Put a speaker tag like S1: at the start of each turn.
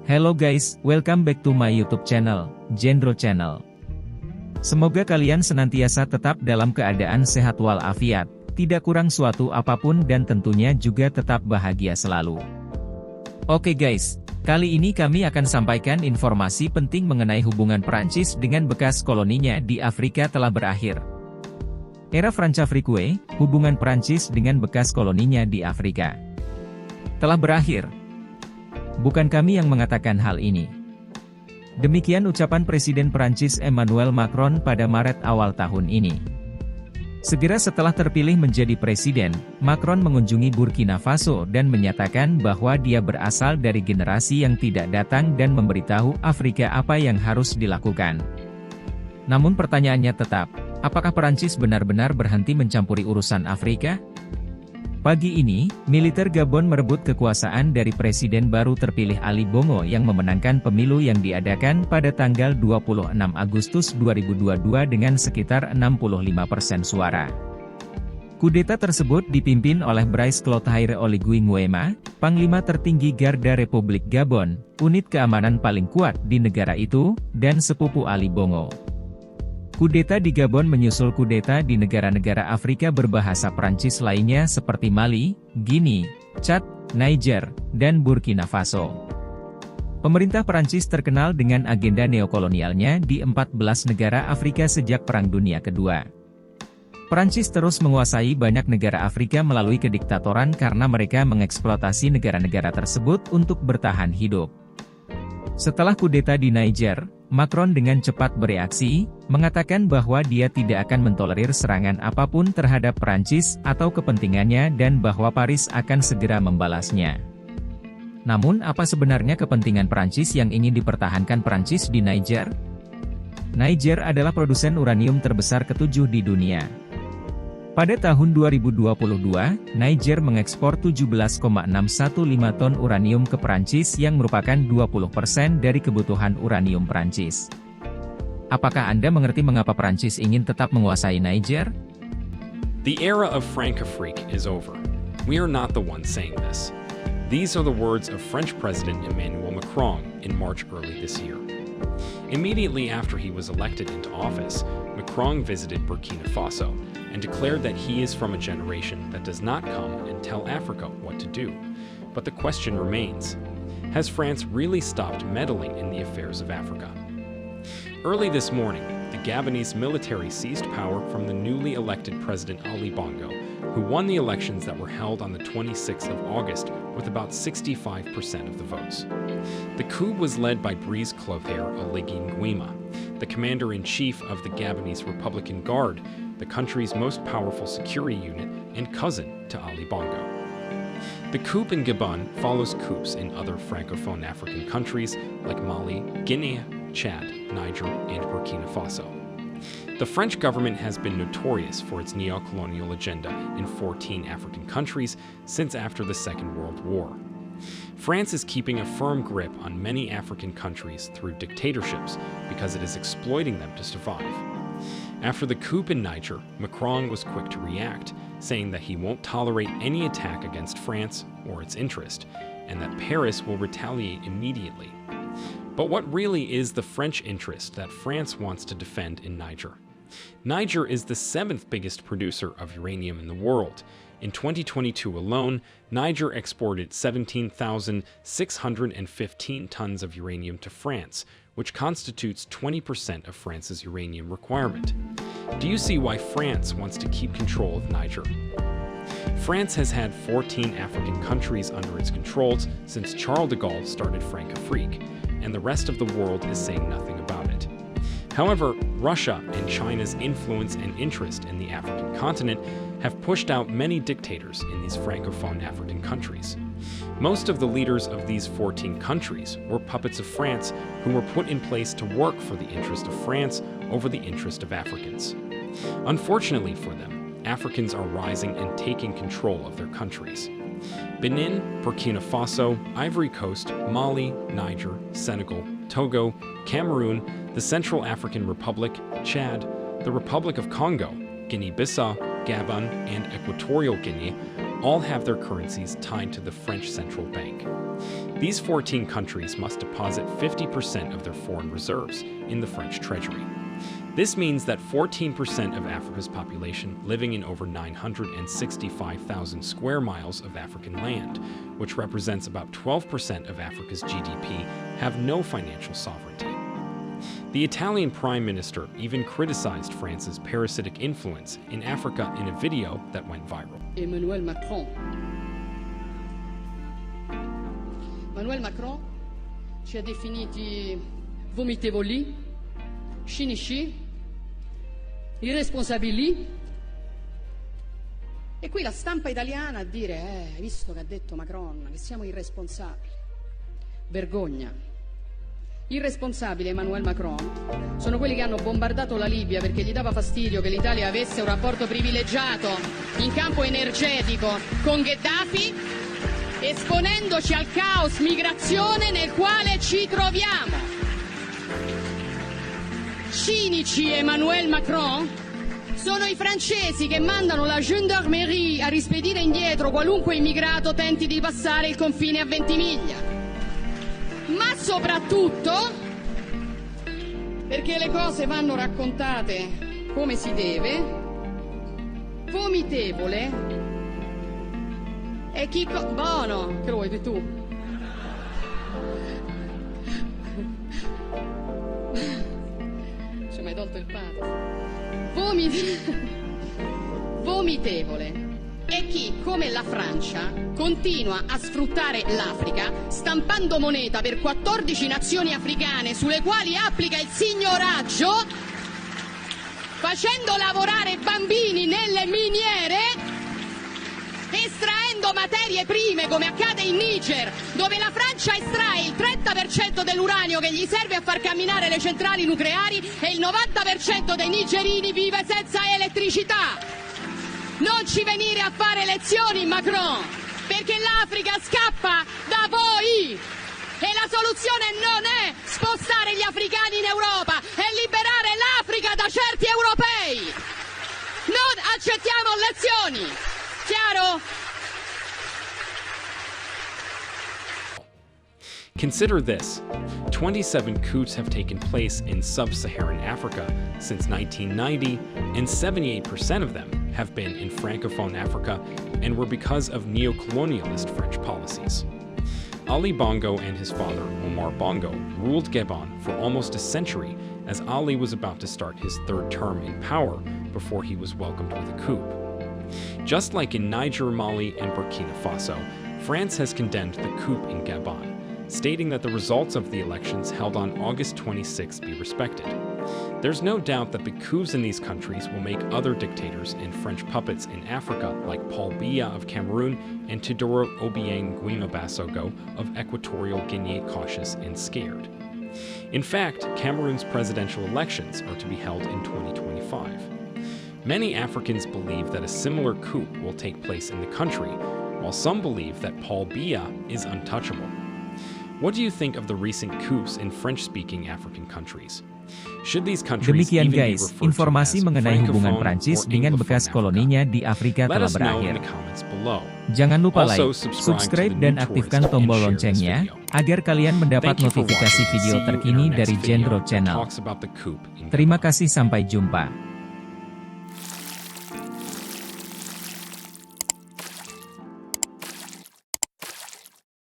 S1: Hello guys, welcome back to my YouTube channel, Genre Channel. Semoga kalian senantiasa tetap dalam keadaan sehat walafiat, tidak kurang suatu apapun dan tentunya juga tetap bahagia selalu. Oke guys, kali ini kami akan sampaikan informasi penting mengenai hubungan Prancis dengan bekas koloninya di Afrika telah berakhir. Era Francafrique, hubungan Prancis dengan bekas koloninya di Afrika telah berakhir. Bukan kami yang mengatakan hal ini. Demikian ucapan Presiden Prancis Emmanuel Macron pada Maret awal tahun ini. Segera setelah terpilih menjadi presiden, Macron mengunjungi Burkina Faso dan menyatakan bahwa dia berasal dari generasi yang tidak datang dan memberitahu Afrika apa yang harus dilakukan. Namun pertanyaannya tetap, apakah Prancis benar-benar berhenti mencampuri urusan Afrika? Pagi ini, militer Gabon merebut kekuasaan dari Presiden baru terpilih Ali Bongo yang memenangkan pemilu yang diadakan pada tanggal 26 Agustus 2022 dengan sekitar 65% suara. Kudeta tersebut dipimpin oleh Brice Clotaire Oligui Nguema, Panglima tertinggi Garda Republik Gabon, unit keamanan paling kuat di negara itu, dan sepupu Ali Bongo. Kudeta di Gabon menyusul kudeta di negara-negara Afrika berbahasa Prancis lainnya seperti Mali, Guinea, Chad, Niger, dan Burkina Faso. Pemerintah Prancis terkenal dengan agenda neokolonialnya di 14 negara Afrika sejak Perang Dunia Kedua. Prancis terus menguasai banyak negara Afrika melalui kediktatoran karena mereka mengeksploitasi negara-negara tersebut untuk bertahan hidup. Setelah kudeta di Niger, Macron dengan cepat bereaksi, mengatakan bahwa dia tidak akan mentolerir serangan apapun terhadap Prancis atau kepentingannya dan bahwa Paris akan segera membalasnya. Namun apa sebenarnya kepentingan Prancis yang ingin dipertahankan Prancis di Niger? Niger adalah produsen uranium terbesar ketujuh di dunia. Pada tahun 2022, Niger mengekspor 17,615 ton uranium ke Prancis yang merupakan 20% dari kebutuhan uranium Prancis. Apakah Anda mengerti mengapa Prancis ingin tetap menguasai Niger?
S2: The era of Francafrique is over. We are not the ones saying this. These are the words of French President Emmanuel Macron in March early this year. Immediately after he was elected into office, Macron visited Burkina Faso and declared that he is from a generation that does not come and tell Africa what to do. But the question remains, has France really stopped meddling in the affairs of Africa? Early this morning, the Gabonese military seized power from the newly elected President Ali Bongo, who won the elections that were held on the 26th of August with about 65% of the votes. The coup was led by Brice Clotaire Oligui Nguema, the commander-in-chief of the Gabonese Republican Guard, the country's most powerful security unit and cousin to Ali Bongo. The coup in Gabon follows coups in other Francophone African countries like Mali, Guinea, Chad, Niger, and Burkina Faso. The French government has been notorious for its neo-colonial agenda in 14 African countries since after the Second World War. France is keeping a firm grip on many African countries through dictatorships because it is exploiting them to survive. After the coup in Niger, Macron was quick to react, saying that he won't tolerate any attack against France or its interest, and that Paris will retaliate immediately. But what really is the French interest that France wants to defend in Niger? Niger is the 7th biggest producer of uranium in the world. In 2022 alone, Niger exported 17,615 tons of uranium to France, which constitutes 20% of France's uranium requirement. Do you see why France wants to keep control of Niger? France has had 14 African countries under its controls since Charles de Gaulle started Francafrique, and the rest of the world is saying nothing about it. However, Russia and China's influence and interest in the African continent have pushed out many dictators in these Francophone African countries. Most of the leaders of these 14 countries were puppets of France who were put in place to work for the interest of France over the interest of Africans. Unfortunately for them, Africans are rising and taking control of their countries. Benin, Burkina Faso, Ivory Coast, Mali, Niger, Senegal, Togo, Cameroon, the Central African Republic, Chad, the Republic of Congo, Guinea-Bissau, Gabon, and Equatorial Guinea all have their currencies tied to the French central bank. These 14 countries must deposit 50% of their foreign reserves in the French treasury. This means that 14% of Africa's population living in over 965,000 square miles of African land, which represents about 12% of Africa's GDP, have no financial sovereignty. The Italian Prime Minister even criticized France's parasitic influence in Africa in a video that went viral.
S3: Emmanuel Macron. Emmanuel Macron ci ha definiti vomitevoli, cinici, irresponsabili. E qui la stampa italiana a dire, hai visto che ha detto Macron, che siamo irresponsabili. Vergogna. Irresponsabili Emmanuel Macron sono quelli che hanno bombardato la Libia perché gli dava fastidio che l'Italia avesse un rapporto privilegiato in campo energetico con Gheddafi, esponendoci al caos migrazione nel quale ci troviamo. Cinici Emmanuel Macron sono i francesi che mandano la gendarmerie a rispedire indietro qualunque immigrato tenti di passare il confine a Ventimiglia. Ma soprattutto perché le cose vanno raccontate come si deve, vomitevole è chi... Buono, che lo vuoi tu? Ci hai mai tolto il pathos? Vomitevole è chi, come la Francia, continua a sfruttare l'Africa, stampando moneta per 14 nazioni africane sulle quali applica il signoraggio, facendo lavorare bambini nelle miniere, estraendo materie prime come accade in Niger, dove la Francia estrae il 30% dell'uranio che gli serve a far camminare le centrali nucleari e il 90% dei nigerini vive senza elettricità. Non ci venire a fare lezioni, Macron, perché l'Africa scappa da voi e la soluzione non è spostare gli africani in Europa, è liberare l'Africa da certi europei. Non accettiamo lezioni, chiaro?
S2: Consider this. 27 coups have taken place in sub-Saharan Africa since 1990, and 78% of them have been in Francophone Africa and were because of neo-colonialist French policies. Ali Bongo and his father, Omar Bongo, ruled Gabon for almost a century as Ali was about to start his third term in power before he was welcomed with a coup. Just like in Niger, Mali, and Burkina Faso, France has condemned the coup in Gabon, stating that the results of the elections held on August 26 be respected. There's no doubt that the coups in these countries will make other dictators and French puppets in Africa like Paul Biya of Cameroon and Teodoro Obiang Nguema of Equatorial Guinea cautious and scared. In fact, Cameroon's presidential elections are to be held in 2025. Many Africans believe that a similar coup will take place in the country, while some believe that Paul Biya is untouchable. What do you think of the recent coups in French-speaking African countries? Should these countries
S1: Demikian
S2: even be
S1: guys,
S2: referred to
S1: informasi
S2: as
S1: mengenai hubungan
S2: Francophone
S1: Prancis
S2: or
S1: dengan
S2: Anglophone
S1: bekas
S2: Africa?
S1: koloninya di Afrika
S2: Let
S1: telah
S2: us know in
S1: berakhir.
S2: the comments below.
S1: Jangan lupa
S2: Also,
S1: like,
S2: subscribe
S1: subscribe
S2: to the
S1: dan
S2: new
S1: aktifkan
S2: tourist
S1: tombol
S2: and share this
S1: loncengnya,
S2: video.
S1: agar kalian mendapat
S2: Thank you for
S1: notifikasi
S2: watching.
S1: video
S2: See you in
S1: terkini
S2: our next
S1: dari
S2: video
S1: Genre
S2: that
S1: Channel.
S2: talks about the coup in
S1: Terima
S2: Gabon.
S1: kasih, sampai jumpa.